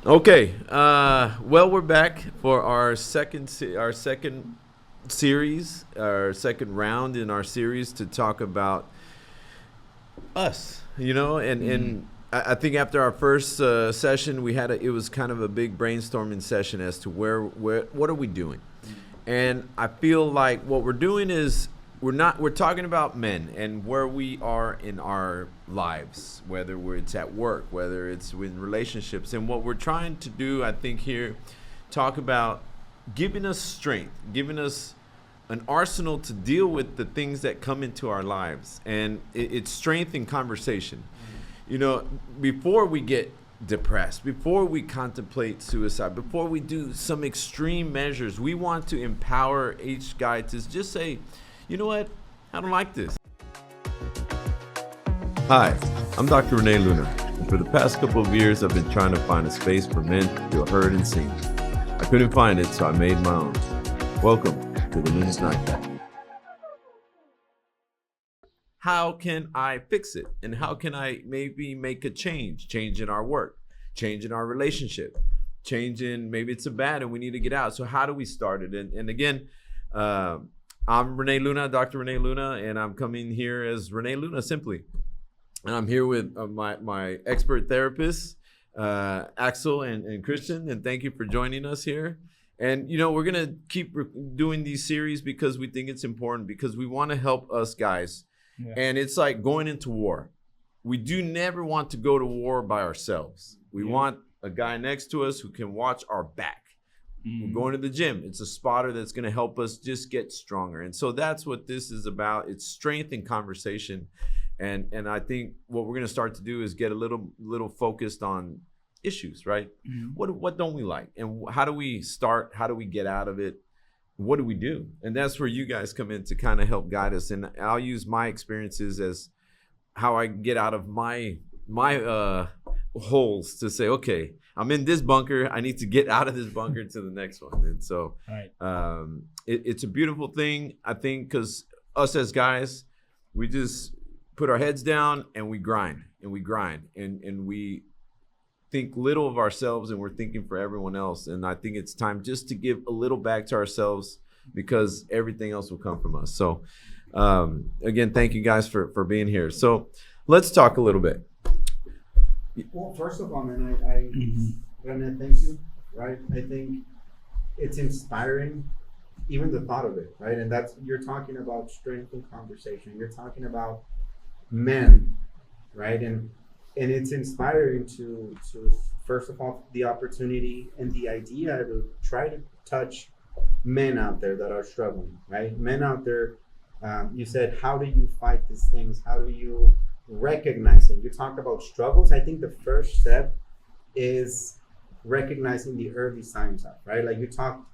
Okay. Well, we're back for our second series, our second round in our series to talk about us. I think after our first session, it was kind of a big brainstorming session as to where what are we doing, and I feel like what we're doing is we're talking about men and where we are in our lives, whether it's at work, whether it's in relationships, and what we're trying to do, I think here, talk about giving us strength, giving us an arsenal to deal with the things that come into our lives, and it's strength in conversation. Before we get depressed, before we contemplate suicide, before we do some extreme measures, we want to empower each guy to just say, you know what? I don't like this. Hi, I'm Dr. Renee Luna, and for the past couple of years, I've been trying to find a space for men to feel heard and seen. I couldn't find it, so I made my own. Welcome to the Men's Nightcap. How can I fix it? And how can I maybe make a change in our work, change in our relationship, change in maybe it's a bad and we need to get out. So how do we start it? And again, I'm Renee Luna, Dr. Renee Luna, and I'm coming here as Renee Luna simply. And I'm here with my expert therapists, Axel and Christian, and thank you for joining us here. And, we're going to keep doing these series because we think it's important, because we want to help us guys. Yeah. And it's like going into war. We do never want to go to war by ourselves. We want a guy next to us who can watch our back. We're going to the gym. It's a spotter that's going to help us just get stronger. And so that's what this is about. It's strength in conversation. And I think what we're going to start to do is get a little focused on issues, right? What don't we like? And how do we start? How do we get out of it? What do we do? And that's where you guys come in to kind of help guide us. And I'll use my experiences as how I get out of my holes to say, okay, I'm in this bunker. I need to get out of this bunker to the next one. And so it's a beautiful thing, I think, because us as guys, we just put our heads down and we grind and we think little of ourselves, and we're thinking for everyone else. And I think it's time just to give a little back to ourselves, because everything else will come from us. So again, thank you guys for being here. So let's talk a little bit. Well, first of all, man, I Rene, thank you, right? I think it's inspiring, even the thought of it, right? And you're talking about strength in conversation. You're talking about men, right? And it's inspiring to first of all, the opportunity and the idea to try to touch men out there that are struggling, right? Men out there, you said, how do you fight these things? How do you recognize it? You talked about struggles. I think the first step is recognizing the early signs of, right? Like you talked,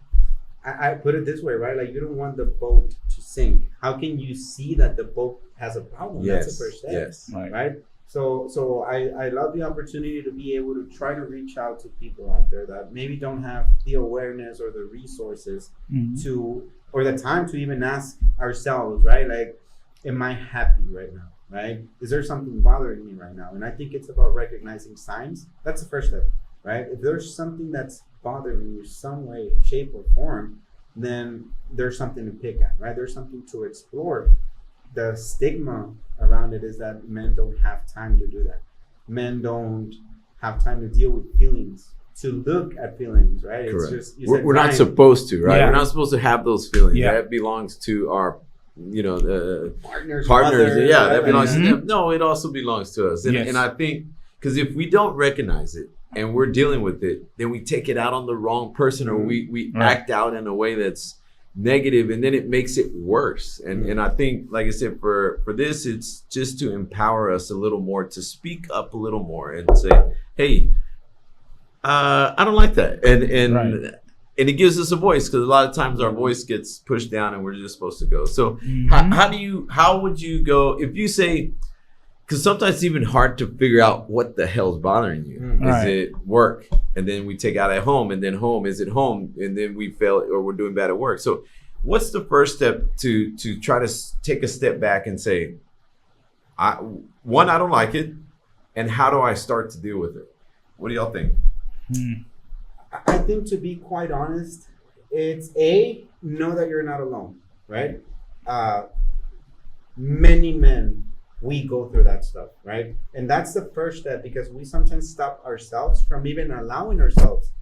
I put it this way, right? Like you don't want the boat to sink. How can you see that the boat has a problem? Yes, that's the first step, yes. Right? So I love the opportunity to be able to try to reach out to people out there that maybe don't have the awareness or the resources to, or the time to even ask ourselves, right? Like, am I happy right now? Right? Is there something bothering me right now? And I think it's about recognizing signs. That's the first step, right? If there's something that's bothering you some way, shape, or form, then there's something to pick at, right? There's something to explore. The stigma around it is that men don't have time to do that. Men don't have time to deal with feelings, to look at feelings, right? Correct. It's just, we're not supposed to, right? Yeah. We're not supposed to have those feelings. Yeah. That belongs to our the partners. partners, right? that belongs to them. No, it also belongs to us. And, Yes. and I think, because if we don't recognize it and we're dealing with it, then we take it out on the wrong person, or we act out in a way that's negative, and then it makes it worse. And I think, like I said, for this, it's just to empower us a little more, to speak up a little more and say, hey, I don't like that. And it gives us a voice, because a lot of times our voice gets pushed down and we're just supposed to go. So how would you go if you say, because sometimes it's even hard to figure out what the hell's bothering you. Is it work? And then we take out at home, and then home, is it home? And then we fail, or we're doing bad at work. So what's the first step to try to take a step back and say, I don't like it, and how do I start to deal with it? What do y'all think? I think, to be quite honest, it's know that you're not alone, right? Many men, we go through that stuff, right? And that's the first step, because we sometimes stop ourselves from even allowing ourselves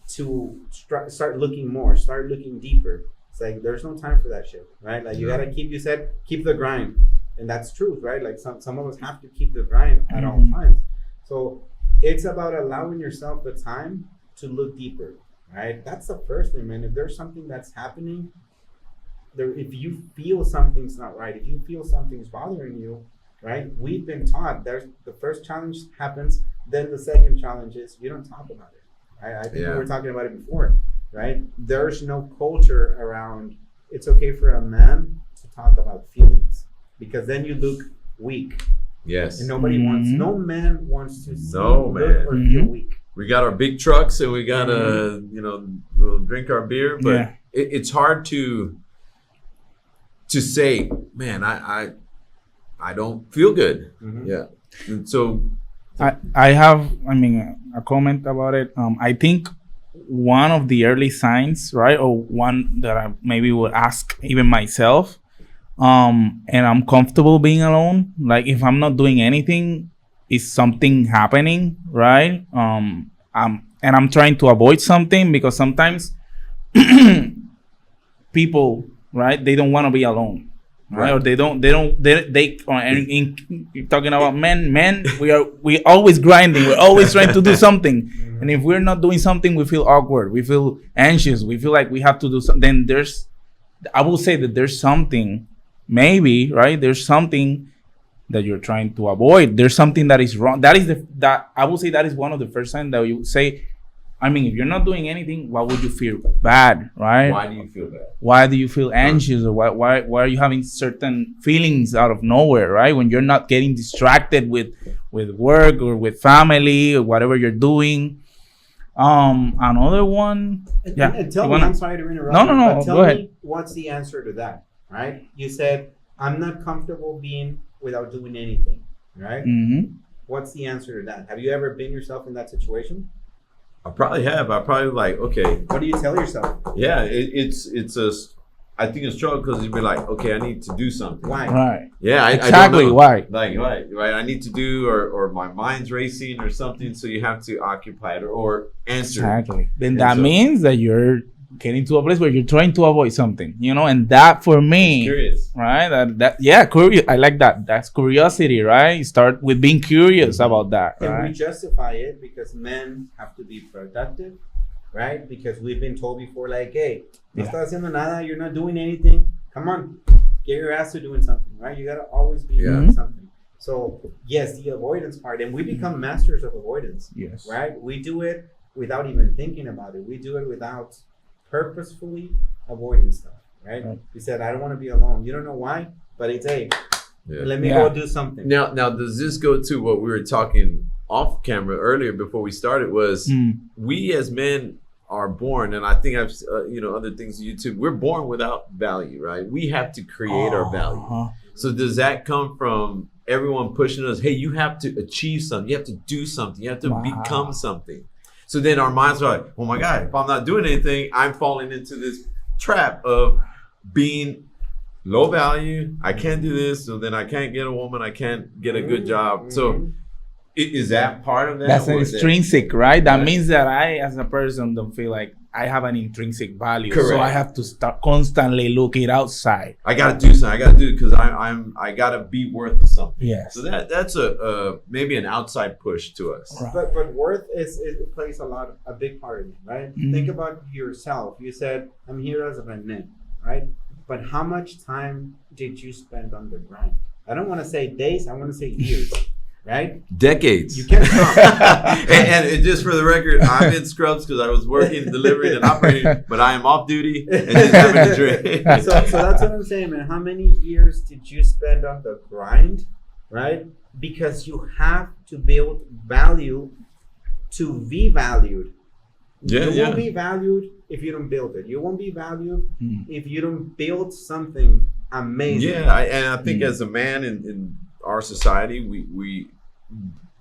to start looking more, start looking deeper. It's like, there's no time for that shit, right? Like, you gotta keep the grind. And that's truth, right? Like, some of us have to keep the grind at all times. So it's about allowing yourself the time to look deeper, right? That's the first thing, man. If there's something that's happening, if you feel something's not right, if you feel something's bothering you, right? We've been taught the first challenge happens, then the second challenge is you don't talk about it, right? I think we were talking about it before, right? There's no culture around it's okay for a man to talk about feelings, because then you look weak. Yes. And no man wants to look or feel weak. We got our big trucks and we gotta, we'll drink our beer, but it's hard to say, man, I don't feel good. Yeah. And so I have a comment about it. I think one of the early signs, right, or one that I maybe would ask even myself, and I'm comfortable being alone. Like, if I'm not doing anything, is something happening, right? I'm trying to avoid something, because sometimes people, right, they don't want to be alone. Right? Or they talking about men, we always grinding, we're always trying to do something. And if we're not doing something, we feel awkward, we feel anxious, we feel like we have to do something. Then I will say that there's something, maybe, right? There's something that you're trying to avoid. There's something that is wrong. That I will say that is one of the first signs that you say, if you're not doing anything, why would you feel bad, right? Why do you feel bad? Why do you feel anxious? Or why are you having certain feelings out of nowhere, right? When you're not getting distracted with work or with family or whatever you're doing. Another one. And tell me, I'm sorry to interrupt. No. But Go ahead. What's the answer to that, right? You said, I'm not comfortable being without doing anything, right? Mm-hmm. What's the answer to that? Have you ever been yourself in that situation? I probably have. I probably like, okay. What do you tell yourself? Yeah, I think it's struggle, because you'd be like, okay, I need to do something. Why? Right. Yeah, exactly. I don't know. Why? Like, right. I need to do, or my mind's racing or something. So you have to occupy it or answer. Exactly. Then that means that you're getting to a place where you're trying to avoid something, and that for me, curious, right? Curious. I like that. That's curiosity, right? You start with being curious about that, right? And we justify it because men have to be productive, right? Because we've been told before, like, hey, no estás haciendo nada, you're not doing anything. Come on, get your ass to doing something, right? You gotta always be doing something. So yes, the avoidance part, and we become masters of avoidance. Yes, right? We do it without even thinking about it. We do it without purposefully avoiding stuff, right? You said, I don't want to be alone. You don't know why, but it's, hey, let me go do something. Now, does this go to what we were talking off camera earlier before we started? Was we as men are born, and I think I've other things on YouTube, we're born without value, right? We have to create our value. So does that come from everyone pushing us? Hey, you have to achieve something. You have to do something. You have to become something. So then our minds are like, oh my God, if I'm not doing anything, I'm falling into this trap of being low value. I can't do this. So then I can't get a woman. I can't get a good job. So is that part of that? That's an intrinsic, right? That means that I, as a person, don't feel like I have an intrinsic value. Correct. So I have to start constantly looking outside. I got to do something. I got to do it because I got to be worth something. Yes. So that's a maybe an outside push to us. Right. But worth it plays a big part in it, right? Think about yourself. You said, I'm here as a man, right? But how much time did you spend on the grind? I don't want to say days. I want to say years. Right? Decades. You can't count. and just for the record, I'm in scrubs because I was working, delivering, and operating, but I am off duty and just having a drink. So that's what I'm saying, man. How many years did you spend on the grind, right? Because you have to build value to be valued. You won't be valued if you don't build it. You won't be valued if you don't build something amazing. Yeah, and I think as a man in our society,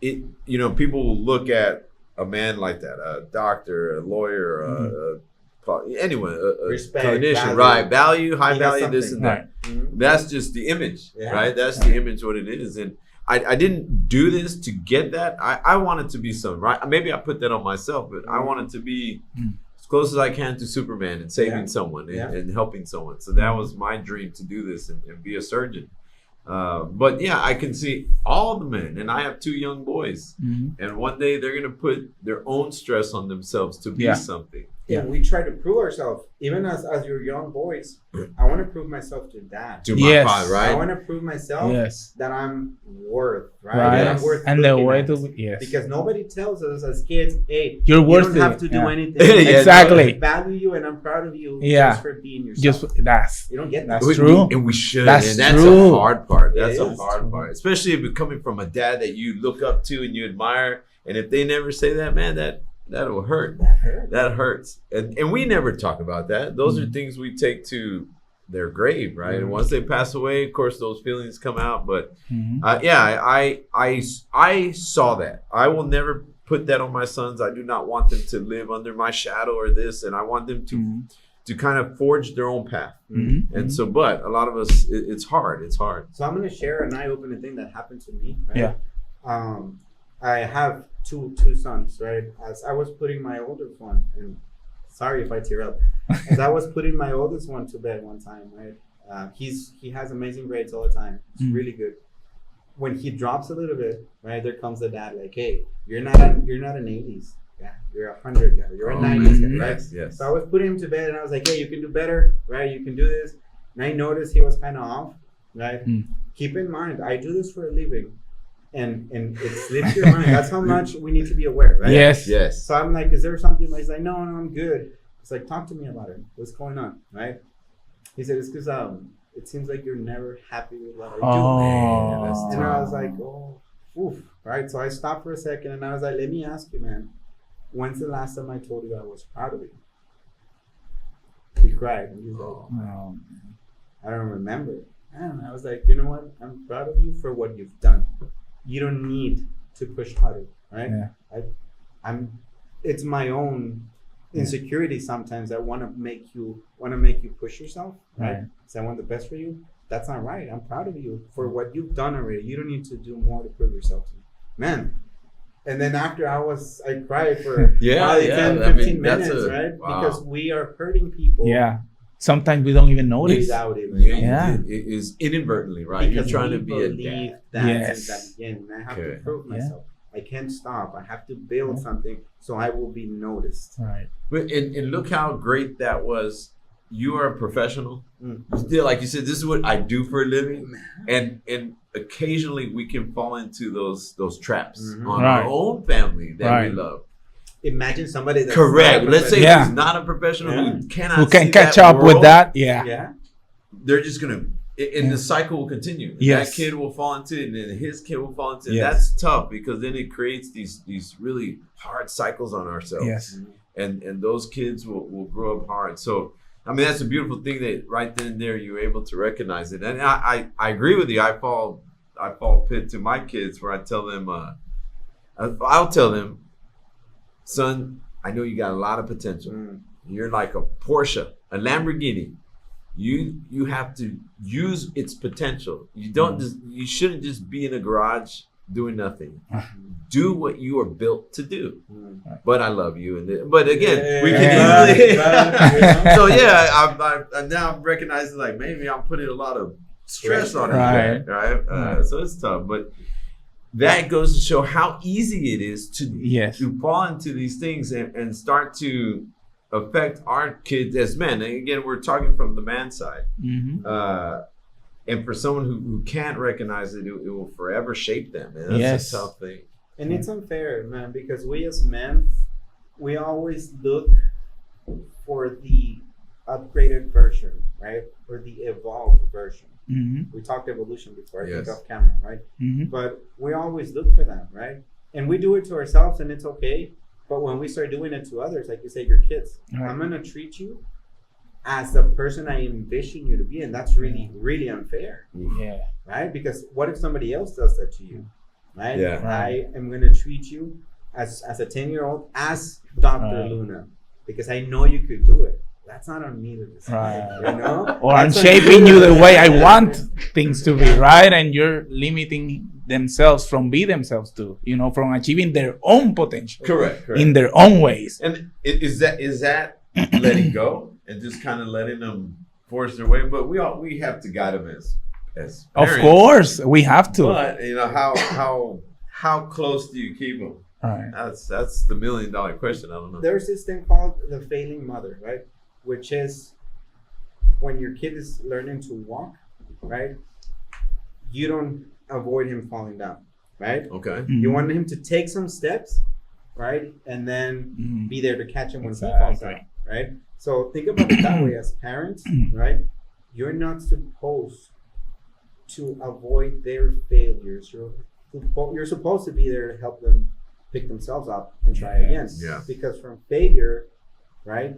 people will look at a man like that, a doctor, a lawyer, anyone, a Respect, clinician, value. right? Value, high He has value, this and something. that. Mhm. That's just the image, Yeah. right? That's the image, what it is. And I didn't do this to get that. I wanted to be some, right? Maybe I put that on myself, but I wanted to be as close as I can to Superman and saving someone and helping someone. So that was my dream, to do this and be a surgeon. But yeah, I can see all the men, and I have 2 young boys, and one day they're gonna put their own stress on themselves to be something. Yeah, we try to prove ourselves. Even as your young boys, I want to prove myself to dad. To my father, I right? want to prove myself that I'm worth, right? Right. That I'm worth And the looking way at. to Because nobody tells us as kids, hey, You're you worth don't have it. to do Yeah. anything. Yeah, Exactly. I value you and I'm proud of you Yeah. just for being yourself. just that's You don't get that. That's We- true. and we should. That's and that's true. a hard part. It That's a is. hard part, especially if it's coming from a dad that you look up to and you admire. And if they never say that, man, that'll hurt. That hurt. That hurts. And we never talk about that. Those are things we take to their grave, right? And once they pass away, of course, those feelings come out. But I saw that. I will never put that on my sons. I do not want them to live under my shadow or this, and I want them to kind of forge their own path. And so, but a lot of us, it's hard. It's hard. So I'm going to share an eye-opening thing that happened to me. Right? Yeah. I have two sons, right? As I was putting my oldest one, and sorry if I tear up, as I was putting my oldest one to bed one time, right? He has amazing grades all the time. It's really good. When he drops a little bit, right, there comes the dad like, hey, you're not an 80s guy. You're a 100 guy. You're a 90s guy, right? Yes. So I was putting him to bed and I was like, hey, you can do better, right? You can do this. And I noticed he was kind of off, right? Keep in mind, I do this for a living. And it slips your mind. That's how much we need to be aware, right? Yes. So I'm like, is there something? He's like, no, I'm good. It's like, talk to me about it. What's going on, right? He said, it's because it seems like you're never happy with what I do. Oh, that's And I was like, oh, oof, right? So I stopped for a second and I was like, let me ask you, man, when's the last time I told you I was proud of you? He cried and he's like, I don't remember. And I was like, you know what? I'm proud of you for what you've done. You don't need to push harder, right? Yeah. It's my own insecurity sometimes. I want to make you push yourself, right? So I want the best for you. That's not right. I'm proud of you for what you've done already. You don't need to do more to prove yourself to me, man. And then after I cried for probably 10, 15 minutes, right? Wow. Because we are hurting people. Yeah. Sometimes we don't even notice. Without it. Yeah. It is inadvertently, right? Because You're trying to we be a believe dad. that Yes. since the beginning. I have to Okay. prove myself. I can't stop. I have to build something so I will be noticed. Right. But and look how great that was. You are a professional. Still, like you said, this is what I do for a living. And occasionally we can fall into those traps on our own family that we love. Imagine somebody that's Correct. not a Let's say professional. who's not a professional who cannot Who can see catch that up with world, that? Yeah. Yeah. They're just gonna and the cycle will continue. Yes. That kid will fall into it, and then his kid will fall into it. Yes. That's tough because then it creates these really hard cycles on ourselves. Yes. And those kids will grow up hard. So I mean that's a beautiful thing that right then and there you're able to recognize it. And I agree with you. I fall pit to my kids where I tell them I'll tell them, son, I know you got a lot of potential. You're like a Porsche, a Lamborghini. You have to use its potential. You shouldn't just be in a garage doing nothing. Do what you are built to do. But I love you. But again, we can easily. So yeah, I now I'm recognizing like maybe I'm putting a lot of stress on it. Right. So it's tough, but that goes to show how easy it is to fall into these things and start to affect our kids as men. And again, we're talking from the man side. And for someone who can't recognize it, it will forever shape them. And that's a tough thing. And it's unfair, man, because we as men, we always look for the upgraded version, right? Or the evolved version. We talked evolution before, I think off camera, right? But we always look for that, right? And we do it to ourselves and it's okay. But when we start doing it to others, like you say, your kids, I'm going to treat you as the person I envision you to be. And that's really, really unfair. Right? Because what if somebody else does that to you? Right? I am going to treat you as a 10-year-old, ask Dr. Luna, because I know you could do it. That's not on me to decide, you know? Or I'm That's shaping you the way I want things to be, right? And you're limiting themselves from be themselves too, you know, from achieving their own potential. Correct. In their own ways. And is that letting go and just kind of letting them force their way? But we have to guide them as parents. Of course, we have to. But you know how close do you keep them? Right. That's the $1 million question. I don't know. There's this thing called the failing mother, right? Which is when your kid is learning to walk, right? You don't avoid him falling down, right? Okay. Mm-hmm. You want him to take some steps, right? And then be there to catch him when he falls down, right? So think about it that way as parents, right? You're not supposed to avoid their failures. You're supposed to be there to help them pick themselves up and try again. Yeah. Because from failure, right,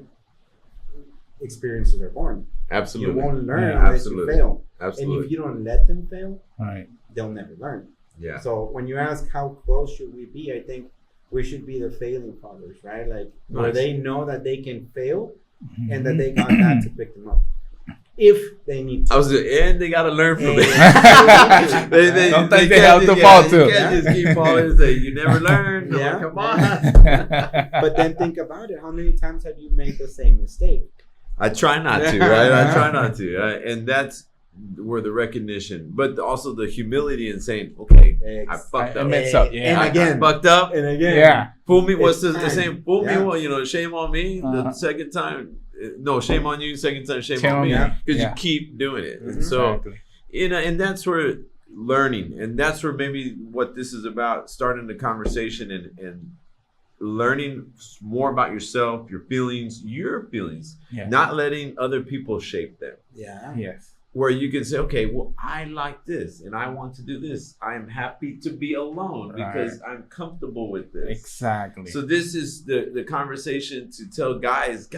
experiences are born. Absolutely. You won't learn unless you fail. Absolutely. And if you don't let them fail, Right. they'll never learn. Yeah. So when you ask how close should we be, I think we should be the failing fathers, right? Like where Nice. they know that they can fail and that they got that to pick them up. If they need to. And they got to learn from And- it. Sometimes they have to fall too. You can't just keep falling and say, you never learn. I'm Yeah. like, come on. But then think about it. How many times have you made the same mistake? I try not to, right? I try not to. And that's where the recognition, but also the humility in saying, okay, I fucked I up. messed up. Yeah. And again. I fucked up. And again. Yeah. Fool me. What's It's the time. same? Fool Yeah. me. Well, you know, shame on me. Uh-huh. The second time, no, shame on you. Second time, shame Shame on on me. me. Because Yeah. you keep doing it. And Mhm. so, Exactly. you know, and that's where learning, and that's where maybe what this is about, starting the conversation and learning more about yourself, your feelings, Yeah. not letting other people shape them. Yeah. Yes. Where you can say, okay, well, I like this and I want to do this. I'm happy to be alone because I'm comfortable with this. Exactly. So this is the conversation to tell guys,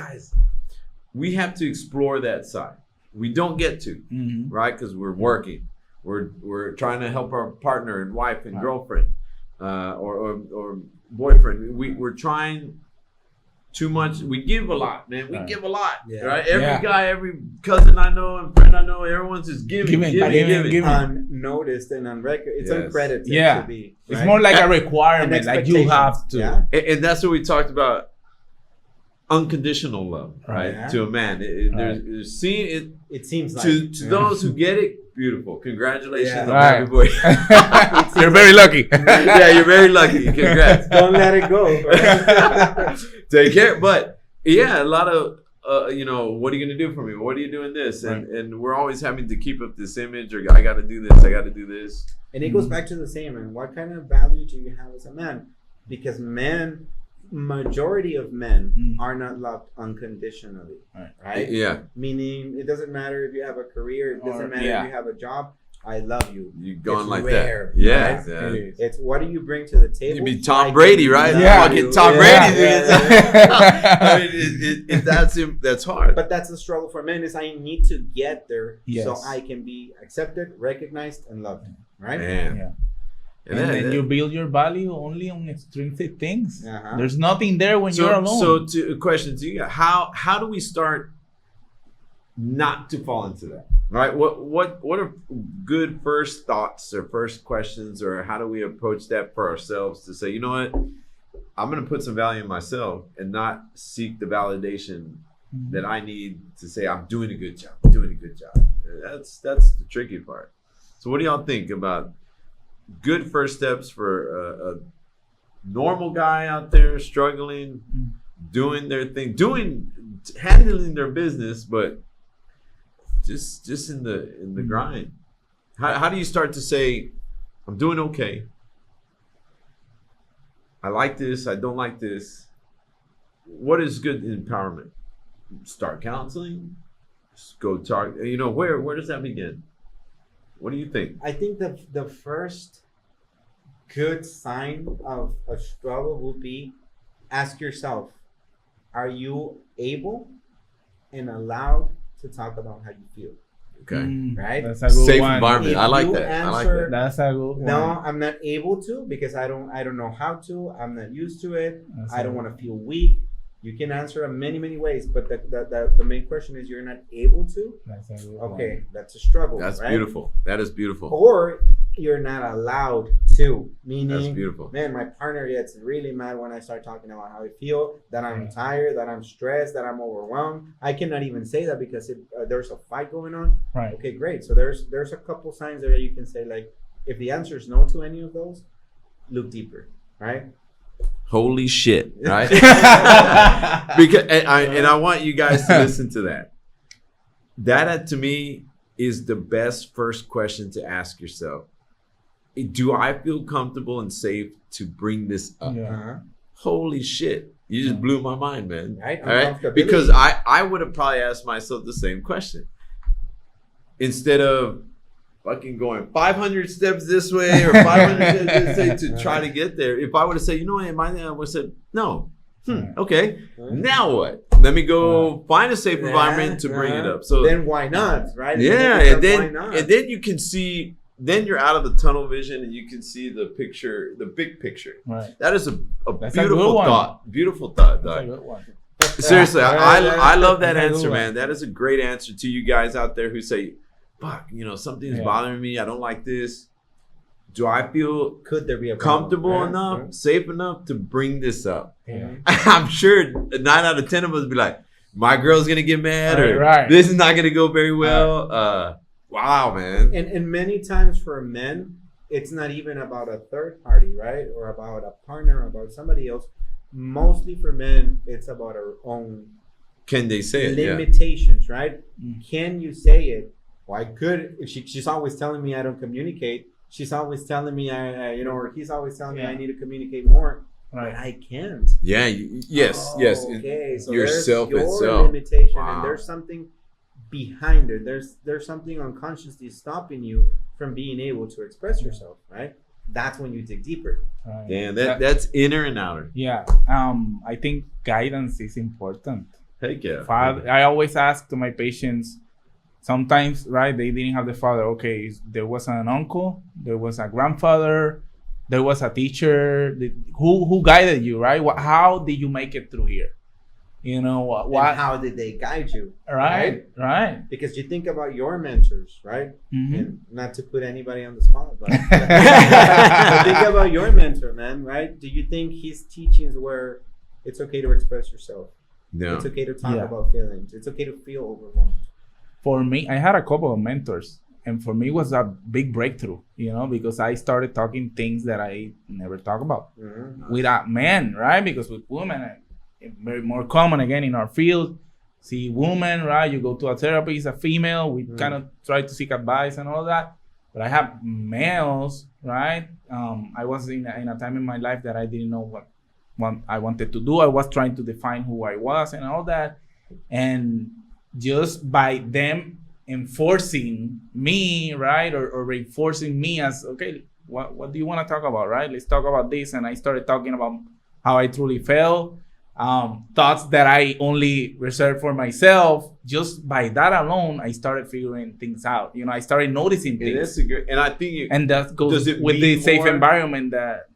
we have to explore that side. We don't get to, Mhm. right? Because we're working. We're trying to help our partner and wife and girlfriend or boyfriend. We're trying too much. We give a lot, man. We give a lot, Yeah. right? Every Yeah. guy, every cousin I know and friend I know, everyone's just giving. Unnoticed and on record. It's Yes. uncredited Yeah. to be. It's right? more like a An requirement, like you expectation. have to. Yeah. And that's what we talked about. Unconditional love, right? Yeah. To a man, there's seeing it. It seems like To those who get it, beautiful. Congratulations, Yeah. I'm Right. happy for you. You're very lucky. Yeah, you're very lucky. Congrats. don't let it go. Right? Take care. But yeah, a lot of what are you gonna do for me? What are you doing this? And we're always having to keep up this image, or I got to do this. I got to do this. And it goes back to the same, man. What kind of value do you have as a man? Because majority of men are not loved unconditionally, right? Yeah, Meaning, it doesn't matter if you have a career, it doesn't matter if you have a job. I love you. you going It's like rare, that? Yeah, right? yeah. It is. It's what do you bring to the table? You be Tom I Brady, can right? love Yeah. Fucking you. Tom Yeah. Brady. Yeah. I mean, that's hard. But that's the struggle for men is I need to get there Yes. so I can be accepted, recognized, and loved. Right? Man. Yeah. And And then- then you build your value only on extrinsic things. Uh-huh. There's nothing there when you're alone. So, to a question to you, how do we start not to fall into that? Right? What are good first thoughts or first questions, or how do we approach that for ourselves to say, you know what, I'm going to put some value in myself and not seek the validation that I need to say I'm doing a good job. I'm doing a good job. That's the tricky part. So, what do y'all think about good first steps for a normal guy out there struggling, doing their thing, handling their business, but just in the grind? How do you start to say, I'm doing okay, I like this, I don't like this? What is good empowerment? Start counseling, just go talk. Where does that begin? What do you think? I think the first good sign of a struggle will be ask yourself, are you able and allowed to talk about how you feel? Okay. Right? That's a good Safe one. environment. If I like you that. I like answer- that. That's a good one. No, I'm not able to because I don't know how to. I'm not used to it. That's I a- don't want to feel weak. You can answer in many ways, but the main question is you're not able to. That's a good Okay, one. that's a struggle. That's right? beautiful. That is beautiful. Or you're not allowed to. Meaning, That's beautiful. man, my partner gets really mad when I start talking about how I feel, that I'm tired, that I'm stressed, that I'm overwhelmed. I cannot even say that because there's a fight going on. Right. Okay, great. So there's a couple signs there that you can say, like, if the answer is no to any of those, look deeper, right? Holy shit, right? Because and I want you guys to listen to that. That to me is the best first question to ask yourself. Do I feel comfortable and safe to bring this up? Yeah. Uh-huh. Holy shit. You just blew my mind, man. Right? All right? Uncomfortability. Because I would have probably asked myself the same question. Instead of fucking going 500 steps this way or 500 steps this way to try to get there. If I would have said, you know what, in my I would have said, no. Okay. Now what? Let me go find a safe environment to bring it up. So then why not, right? yeah, Why and not? then you can see. Then you're out of the tunnel vision and you can see the picture, the big picture. Right. That is a That's a beautiful good one. thought. Beautiful thought, That's a dog. good one. Seriously, I love that That's a good answer, one. man. That is a great answer to you guys out there who say, fuck, something's bothering me. I don't like this. Do I feel Could there be a problem? comfortable Right? enough, Right. safe enough to bring this up? Yeah. I'm sure 9 out of 10 of us be like, my girl's gonna get mad, or Right. this is not gonna go very well. Wow, man. And many times for men, it's not even about a third party, right? Or about a partner, about somebody else. Mostly for men, it's about our own Can they say it? Yeah. limitations, right? Mm. Can you say it? Well, I could. If she's always telling me I don't communicate. She's always telling me or he's always telling me I need to communicate more. But Right. I can't. Yeah. Yes. Oh, Yes. Okay. So yourself there's your itself. limitation, Wow. and there's something behind it. There's something unconsciously stopping you from being able to express yourself, right? That's when you dig deeper. Right. Damn, that's inner and outer. Yeah. I think guidance is important. Heck yeah. Father, I always ask to my patients. Sometimes, right? They didn't have the father. Okay, there was an uncle, there was a grandfather, there was a teacher. Who guided you, right? How did you make it through here? And how did they guide you? Right. Because you think about your mentors, right? Mhm. And not to put anybody on the spot, but think about your mentor, man, right? Do you think his teachings were it's okay to express yourself? No. It's okay to talk Yeah. about feelings. It's okay to feel overwhelmed. For me, I had a couple of mentors, and for me it was a big breakthrough, because I started talking things that I never talk about Mm-hmm. with a man, right? Because with women, it's very more common again in our field. See women, right? You go to a therapist, a female, we kind of try to seek advice and all that. But I have males, right? I was in a time in my life that I didn't know what I wanted to do. I was trying to define who I was and all that. And just by them enforcing me, right? Or reinforcing me as, okay, what do you want to talk about, right? Let's talk about this. And I started talking about how I truly felt. Thoughts that I only reserved for myself. Just by that alone, I started figuring things out. I started noticing And things. that's a great. And I think. And that goes Does it with the mean safe more? environment that.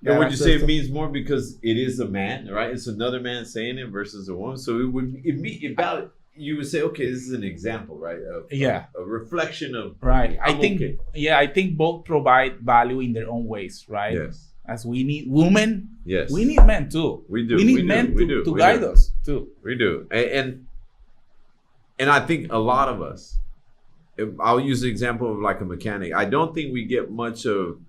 And would you say it access- means more because it is a man, right? It's another man saying it versus a woman. So it would about you would say, okay, this is an example, right? A reflection of Right. I'm okay. I think both provide value in their own ways, right? Yes. As we need women, Yes. we need men too. We do. We need we men do, we do, to we guide do. us too. We do. And I think a lot of us, I'll use the example of like a mechanic. I don't think we get much of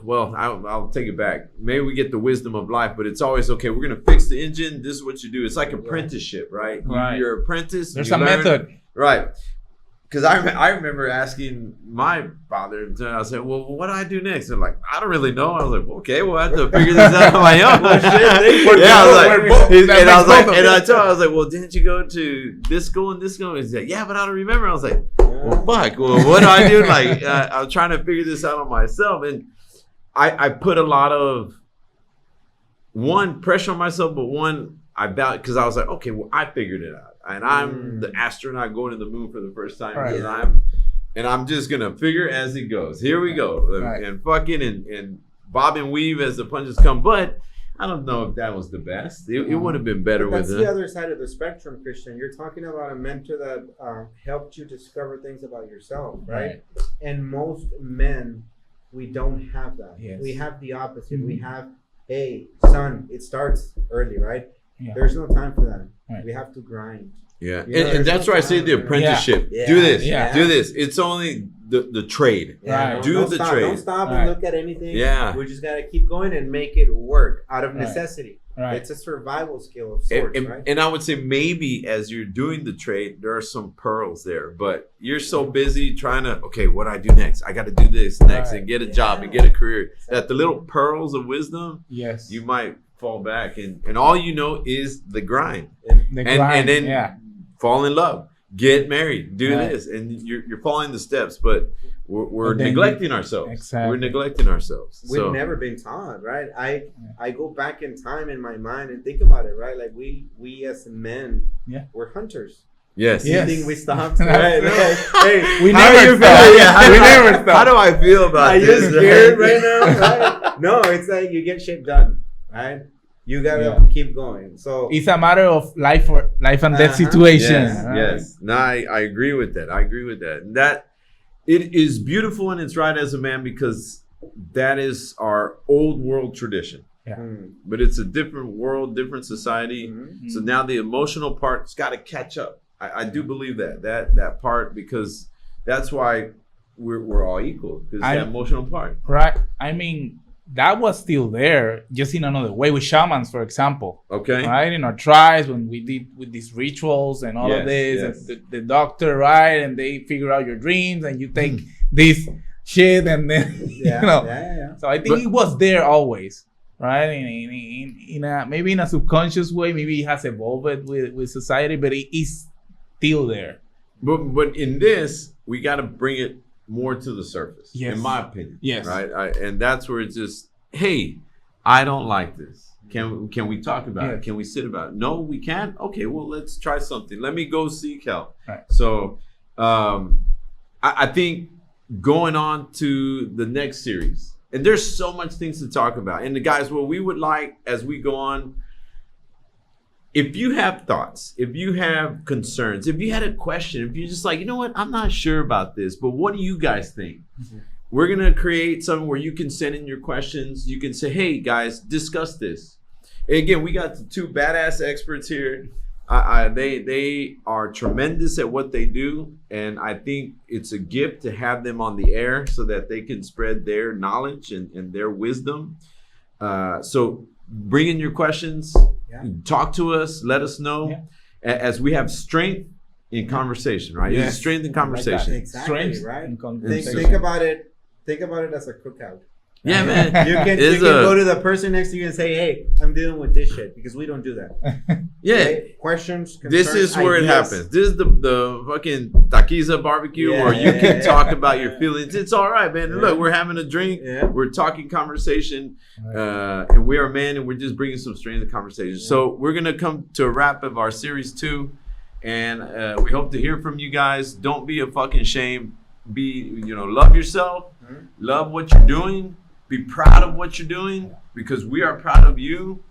I'll take it back. Maybe we get the wisdom of life, but it's always, okay, we're going to fix the engine. This is what you do. It's like apprenticeship, right? Right. You're an apprentice. There's you a learn. method. Right. Because I remember asking my father, and I said, well, what do I do next? They're like, I don't really know. I was like, okay, well, I have to figure this out on my own. I was like, well, didn't you go to this school and this school? He said, yeah, but I don't remember. I was like, well, fuck. Well, what do I do? Like, I'm trying to figure this out on myself. And I put a lot of, pressure on myself, but I because I was like, okay, well, I figured it out. and I'm the astronaut going to the moon for the first time. Right. And I'm just gonna figure as it goes. Here we go, Right. and fucking and bob and weave as the punches come. But I don't know if that was the best. It would have been better But that's with the it. other side of the spectrum, Christian. You're talking about a mentor that helped you discover things about yourself, right? And most men, we don't have that. Yes. We have the opposite. Mm-hmm. We have, hey, son, it starts early, right? Yeah. There's no time for that. Right. We have to grind. Yeah, You know, and there's that's no why I say time. the apprenticeship. Yeah. Do this, Yeah. do this. It's only the trade. Right. Do don't the stop. trade. Don't stop Right. and look at anything. Yeah. We just gotta keep going and make it work out of Right. necessity. Right. It's a survival skill of sorts, And, right? and I would say maybe as you're doing the trade, there are some pearls there, but you're so busy trying to, okay, what do I do next? I got to do this next Right. and get a job and get a career. That the little pearls of wisdom, Yes. you might fall back and all you know is the grind. The And grind, then yeah. fall in love, get married, do Right. this, and you're following the steps, but we're And then neglecting ourselves. Exactly. We're neglecting ourselves. We've So never been taught, right? I go back in time in my mind and think about it, right? Like we as men, Yeah. we're hunters. yes. Yes. You think we stopped? Right? Like, hey, We how never do you stopped. feel? Yeah, We how- never How stopped. do I feel about Are you this? scared right now? Right? No, it's like you get shit done, right? You gotta Yeah. keep going. So It's a matter of life and death Uh-huh. situation. Yes, right? yes. No, I agree with that. I agree with that. And that it is beautiful and it's right as a man because that is our old world tradition. But it's a different world, different society. Mhm. So now the emotional part's got to catch up. I do believe that part because that's why we're all equal. Because I- that emotional part. Right. I mean, that was still there, just in another way with shamans, for example. Okay. Right? In our tribes, when we did with these rituals and all Yes, of this, yes. and the doctor, right? And they figure out your dreams and you take this shit and then, yeah, you know. yeah. So I think But- it was there always, right? In a maybe in a subconscious way, maybe it has evolved with society, but it is still there. But in this, we got to bring it more to the surface, Yes. in my opinion. Yes. Right. And that's where it's just, hey, I don't like this. Can we talk about Yeah. it? Can we sit about it? No, we can't. Okay, well, let's try something. Let me go seek help. Right. So, I think going on to the next series, and there's so much things to talk about. And the guys, what we would like as we go on. If you have thoughts, if you have concerns, if you had a question, if you're just like, you know what, I'm not sure about this, but what do you guys think? We're going to create something where you can send in your questions. You can say, hey, guys, discuss this. And again, we got the two badass experts here. They are tremendous at what they do. And I think it's a gift to have them on the air so that they can spread their knowledge and their wisdom. So bring in your questions. Yeah. Talk to us. Let us know as we have strength in conversation, right? Yes. It's strength in Like that. conversation. Exactly, Strength right? and Think, conversation. think about it. Think about it as a cookout. Yeah, man. You can It's go to the person next to you and say, "Hey, I'm dealing with this shit," because we don't do that. Yeah. Right? Questions. This concerns, is where it ideas. happens. This is the fucking taquiza barbecue Yeah, where you yeah, can yeah. talk about your feelings. It's all right, man. And Yeah. look, we're having a drink. Yeah. We're talking conversation. And we are men and we're just bringing some strength to the conversation. So we're going to come to a wrap of our series 2. And we hope to hear from you guys. Don't be a fucking shame. Love yourself. Mhm. Love what you're doing. Be proud of what you're doing because we are proud of you.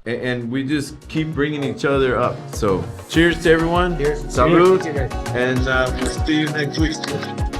And we just keep bringing each other up. So cheers to everyone. Cheers. Salud. Cheers. And we'll see you next week.